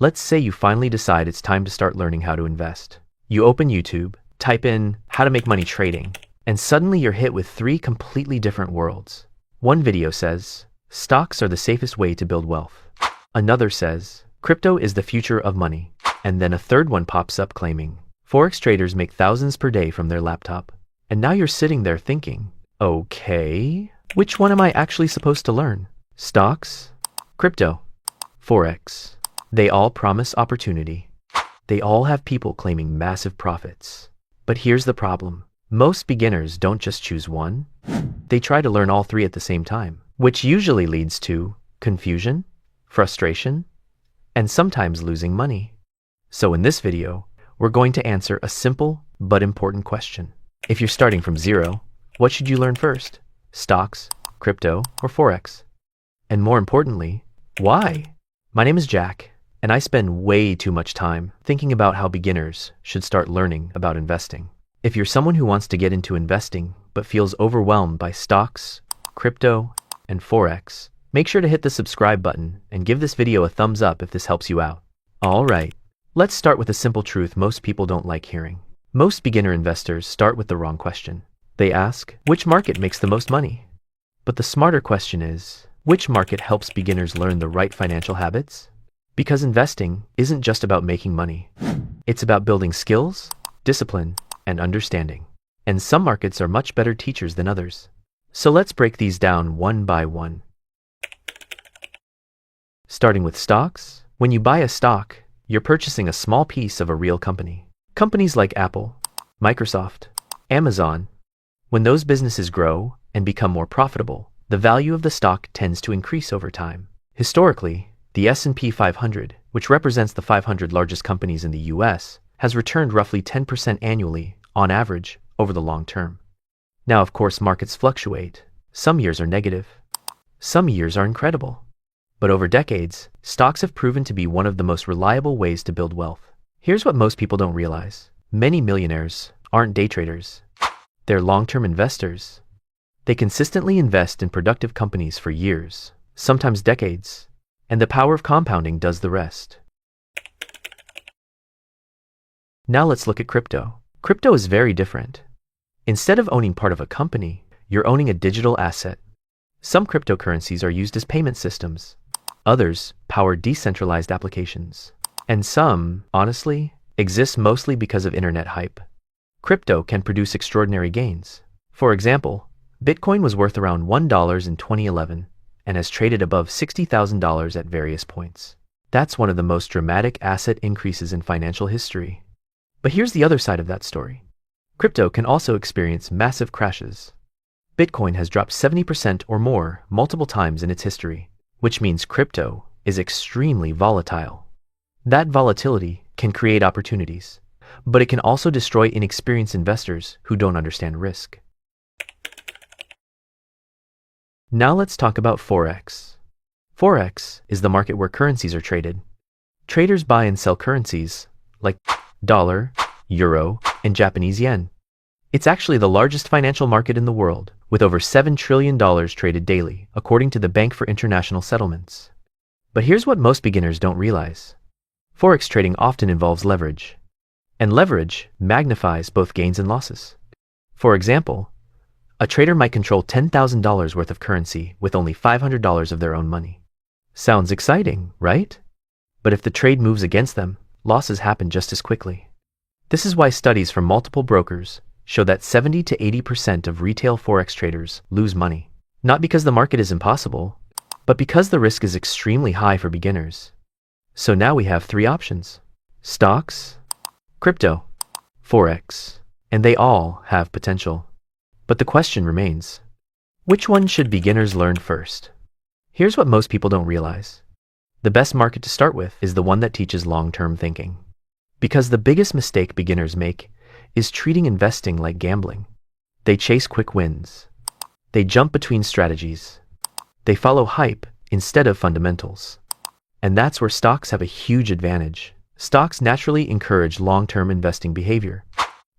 Let's say you finally decide it's time to start learning how to invest. You open YouTube, type in how to make money trading, and suddenly you're hit with three completely different worlds. One video says, stocks are the safest way to build wealth. Another says, crypto is the future of money. And then a third one pops up claiming, Forex traders make thousands per day from their laptop. And now you're sitting there thinking, okay, which one am I actually supposed to learn? Stocks? Crypto? Forex? They all promise opportunity. They all have people claiming massive profits. But here's the problem. Most beginners don't just choose one. They try to learn all three at the same time, which usually leads to confusion, frustration, and sometimes losing money. So in this video, we're going to answer a simple but important question. If you're starting from zero, what should you learn first? Stocks, crypto, or Forex? And more importantly, why? My name is Jack, and I spend way too much time thinking about how beginners should start learning about investing. If you're someone who wants to get into investing but feels overwhelmed by stocks, crypto, and Forex, make sure to hit the subscribe button and give this video a thumbs up if this helps you out. All right, let's start with a simple truth most people don't like hearing. Most beginner investors start with the wrong question. They ask, which market makes the most money? But the smarter question is, which market helps beginners learn the right financial habits? Because investing isn't just about making money. It's about building skills, discipline, and understanding. And some markets are much better teachers than others. So let's break these down one by one. Starting with stocks, when you buy a stock, you're purchasing a small piece of a real company. Companies like Apple, Microsoft, Amazon, when those businesses grow and become more profitable, the value of the stock tends to increase over time. Historically, the S&P 500, which represents the 500 largest companies in the US, has returned roughly 10% annually, on average, over the long term. Now, of course, markets fluctuate. Some years are negative. Some years are incredible. But over decades, stocks have proven to be one of the most reliable ways to build wealth. Here's what most people don't realize. Many millionaires aren't day traders. They're long-term investors. They consistently invest in productive companies for years, sometimes decades, and the power of compounding does the rest. Now let's look at crypto. Crypto is very different. Instead of owning part of a company, you're owning a digital asset. Some cryptocurrencies are used as payment systems. Others power decentralized applications. And some, honestly, exist mostly because of internet hype. Crypto can produce extraordinary gains. For example, Bitcoin was worth around $1 in 2011 and has traded above $60,000 at various points. That's one of the most dramatic asset increases in financial history. But here's the other side of that story. Crypto can also experience massive crashes. Bitcoin has dropped 70% or more multiple times in its history, which means crypto is extremely volatile. That volatility can create opportunities, but it can also destroy inexperienced investors who don't understand risk. Now let's talk about Forex. Forex is the market where currencies are traded. Traders buy and sell currencies like dollar, euro, and Japanese yen. It's actually the largest financial market in the world, with over $7 trillion traded daily, according to the Bank for International Settlements. But here's what most beginners don't realize. Forex trading often involves leverage, and leverage magnifies both gains and losses. For example, a trader might control $10,000 worth of currency with only $500 of their own money. Sounds exciting, right? But if the trade moves against them, losses happen just as quickly. This is why studies from multiple brokers show that 70 to 80% of retail Forex traders lose money. Not because the market is impossible, but because the risk is extremely high for beginners. So now we have three options: stocks, crypto, Forex, and they all have potential. But the question remains, which one should beginners learn first? Here's what most people don't realize. The best market to start with is the one that teaches long-term thinking. Because the biggest mistake beginners make is treating investing like gambling. They chase quick wins. They jump between strategies. They follow hype instead of fundamentals. And that's where stocks have a huge advantage. Stocks naturally encourage long-term investing behavior.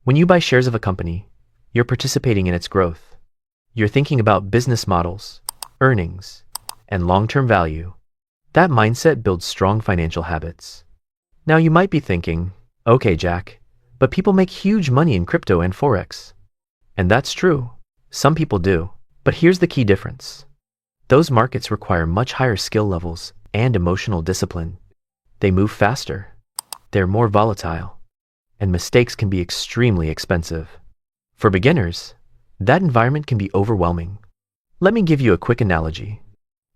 When you buy shares of a company, you're participating in its growth. You're thinking about business models, earnings, and long-term value. That mindset builds strong financial habits. Now you might be thinking, okay, Jack, but people make huge money in crypto and Forex. And that's true. Some people do. But here's the key difference. Those markets require much higher skill levels and emotional discipline. They move faster. They're more volatile. And mistakes can be extremely expensive. For beginners, that environment can be overwhelming. Let me give you a quick analogy.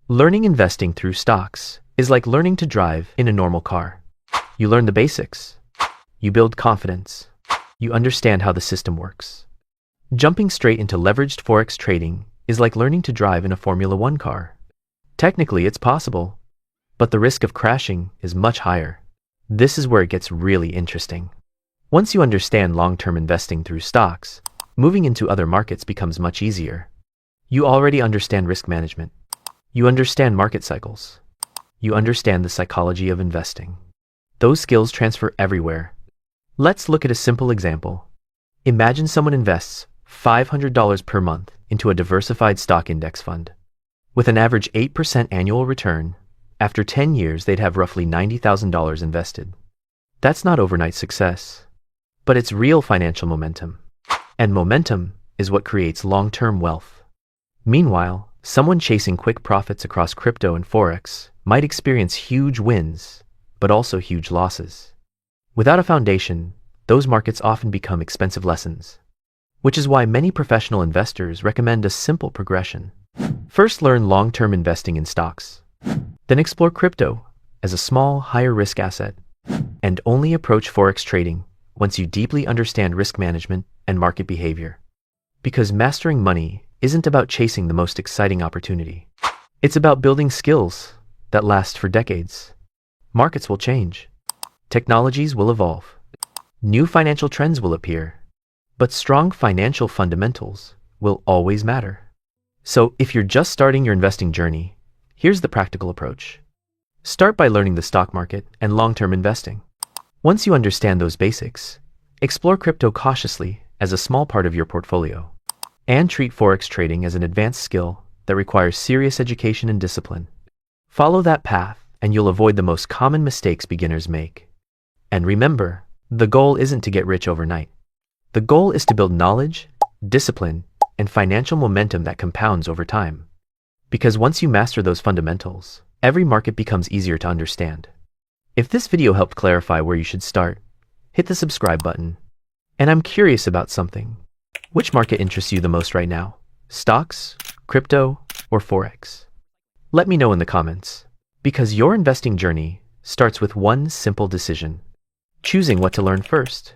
Learning investing through stocks is like learning to drive in a normal car. You learn the basics. You build confidence. You understand how the system works. Jumping straight into leveraged Forex trading is like learning to drive in a Formula One car. Technically, it's possible, but the risk of crashing is much higher. This is where it gets really interesting. Once you understand long-term investing through stocks, moving into other markets becomes much easier. You already understand risk management. You understand market cycles. You understand the psychology of investing. Those skills transfer everywhere. Let's look at a simple example. Imagine someone invests $500 per month into a diversified stock index fund. With an average 8% annual return, after 10 years they'd have roughly $90,000 invested. That's not overnight success, but it's real financial momentum. And momentum is what creates long-term wealth. Meanwhile, someone chasing quick profits across crypto and Forex might experience huge wins, but also huge losses. Without a foundation, those markets often become expensive lessons, which is why many professional investors recommend a simple progression. First, learn long-term investing in stocks. Then explore crypto as a small, higher-risk asset, and only approach Forex trading once you deeply understand risk management and market behavior. Because mastering money isn't about chasing the most exciting opportunity. It's about building skills that last for decades. Markets will change. Technologies will evolve. New financial trends will appear. But strong financial fundamentals will always matter. So if you're just starting your investing journey, here's the practical approach. Start by learning the stock market and long-term investing. Once you understand those basics, explore crypto cautiously as a small part of your portfolio, and treat Forex trading as an advanced skill that requires serious education and discipline. Follow that path and you'll avoid the most common mistakes beginners make. And remember, the goal isn't to get rich overnight. The goal is to build knowledge, discipline, and financial momentum that compounds over time. Because once you master those fundamentals, every market becomes easier to understand. If this video helped clarify where you should start, hit the subscribe button. And I'm curious about something. Which market interests you the most right now? Stocks, crypto, or Forex? Let me know in the comments. Because your investing journey starts with one simple decision: choosing what to learn first.